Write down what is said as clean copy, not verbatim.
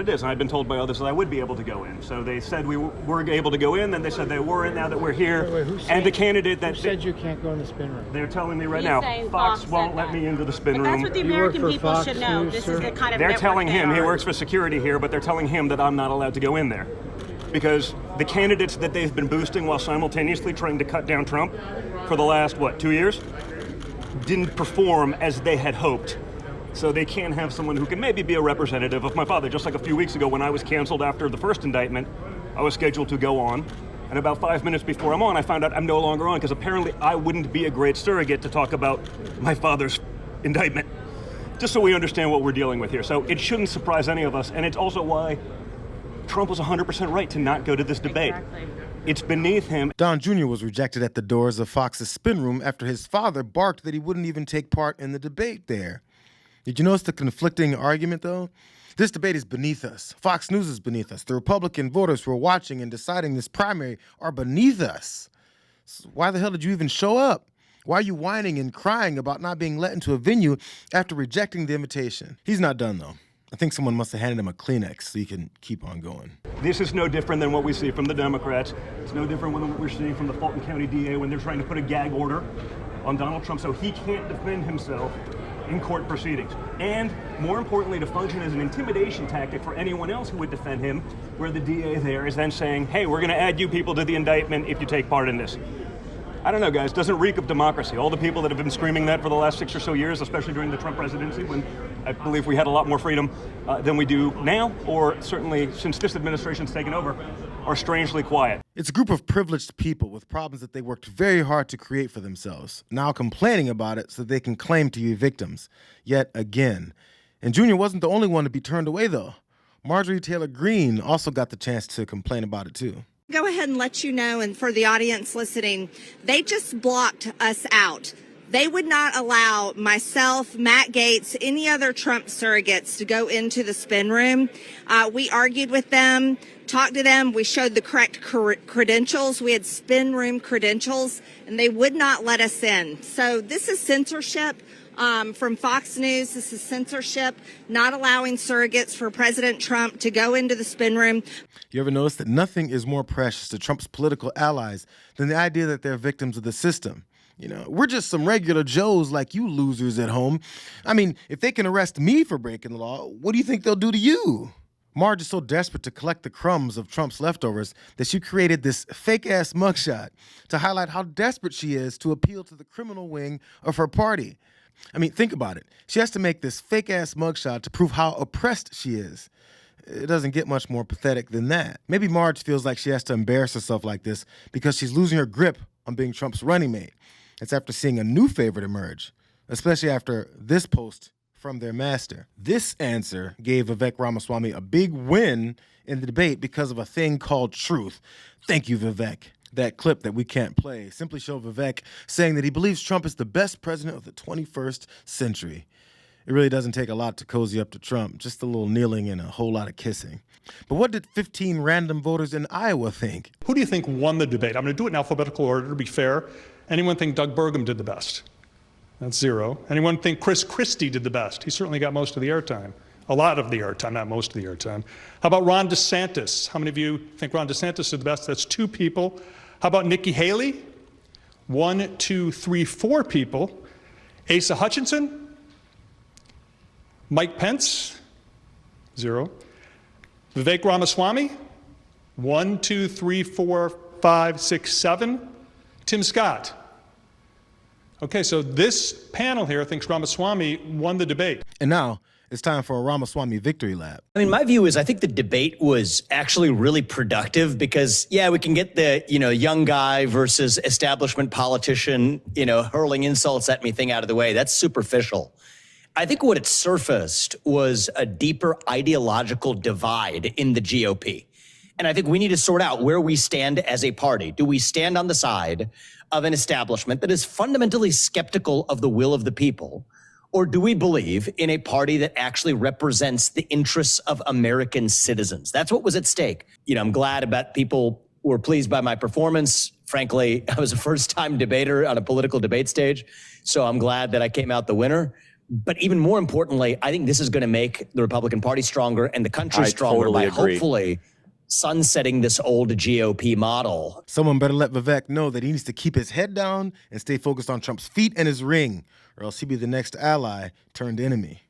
it is. And I'd been told by others that I would be able to go in. So they said we were able to go in, then they said they weren't. Now that we're here, and the candidate that said you can't go in the spin room. They're telling me right now, Fox won't let me into the spin room. That's what the American people should know. This is the kind of they're telling him he works for security here, but they're telling him that I'm not allowed to go in there because the candidates that they've been boosting while simultaneously trying to cut down Trump for the last 2 years didn't perform as they had hoped. So they can't have someone who can maybe be a representative of my father. Just like a few weeks ago when I was canceled after the first indictment, I was scheduled to go on. And about 5 minutes before I'm on, I found out I'm no longer on because apparently I wouldn't be a great surrogate to talk about my father's indictment. Just so we understand what we're dealing with here. So it shouldn't surprise any of us. And it's also why Trump was 100% right to not go to this debate. Exactly. It's beneath him. Don Jr. was rejected at the doors of Fox's spin room after his father barked that he wouldn't even take part in the debate there. Did you notice the conflicting argument, though? This debate is beneath us. Fox News is beneath us. The Republican voters who are watching and deciding this primary are beneath us. So why the hell did you even show up? Why are you whining and crying about not being let into a venue after rejecting the invitation? He's not done, though. I think someone must have handed him a Kleenex so he can keep on going. This is no different than what we see from the Democrats. It's no different than what we're seeing from the Fulton County DA when they're trying to put a gag order on Donald Trump so he can't defend himself in court proceedings. And more importantly, to function as an intimidation tactic for anyone else who would defend him, where the DA there is then saying, hey, we're gonna add you people to the indictment if you take part in this. I don't know, guys, doesn't reek of democracy. All the people that have been screaming that for the last 6 or so years, especially during the Trump presidency, when I believe we had a lot more freedom than we do now, or certainly since this administration's taken over, are strangely quiet. It's a group of privileged people with problems that they worked very hard to create for themselves, now complaining about it so they can claim to be victims, yet again. And Junior wasn't the only one to be turned away, though. Marjorie Taylor Greene also got the chance to complain about it, too. Go ahead and let you know, and for the audience listening, they just blocked us out. They would not allow myself, Matt Gaetz, any other Trump surrogates to go into the spin room. We argued with them, talked to them. We showed the correct credentials. We had spin room credentials, and they would not let us in. So this is censorship. From Fox News, this is censorship, not allowing surrogates for President Trump to go into the spin room. You ever notice that nothing is more precious to Trump's political allies than the idea that they're victims of the system? You know, we're just some regular Joes like you losers at home. I mean, if they can arrest me for breaking the law, what do you think they'll do to you? Marge is so desperate to collect the crumbs of Trump's leftovers that she created this fake-ass mugshot to highlight how desperate she is to appeal to the criminal wing of her party. I mean, think about it. She has to make this fake-ass mugshot to prove how oppressed she is. It doesn't get much more pathetic than that. Maybe Marge feels like she has to embarrass herself like this because she's losing her grip on being Trump's running mate. It's after seeing a new favorite emerge, especially after this post from their master. This answer gave Vivek Ramaswamy a big win in the debate because of a thing called truth. Thank you, Vivek. That clip that we can't play simply showed Vivek saying that he believes Trump is the best president of the 21st century. It really doesn't take a lot to cozy up to Trump, just a little kneeling and a whole lot of kissing. But what did 15 random voters in Iowa think? Who do you think won the debate? I'm going to do it in alphabetical order to be fair. Anyone think Doug Burgum did the best? That's 0. Anyone think Chris Christie did the best? He certainly got most of the airtime. A lot of the airtime, not most of the airtime. How about Ron DeSantis? How many of you think Ron DeSantis did the best? That's 2 people. How about Nikki Haley? 1, 2, 3, 4 people. Asa Hutchinson? Mike Pence? 0. Vivek Ramaswamy? 1, 2, 3, 4, 5, 6, 7. Tim Scott? Okay, so this panel here thinks Ramaswamy won the debate. And now it's time for a Ramaswamy victory lap. I mean, my view is I think the debate was actually really productive because, yeah, we can get the, young guy versus establishment politician, hurling insults at me thing out of the way. That's superficial. I think what it surfaced was a deeper ideological divide in the GOP. And I think we need to sort out where we stand as a party. Do we stand on the side of an establishment that is fundamentally skeptical of the will of the people? Or do we believe in a party that actually represents the interests of American citizens? That's what was at stake. I'm glad about people were pleased by my performance. Frankly, I was a first-time debater on a political debate stage, so I'm glad that I came out the winner. But even more importantly, I think this is going to make the Republican Party stronger and the country stronger totally by agree. hopefully sunsetting this old GOP model. Someone better let Vivek know that he needs to keep his head down and stay focused on Trump's feet and his ring, or else he'll be the next ally turned enemy.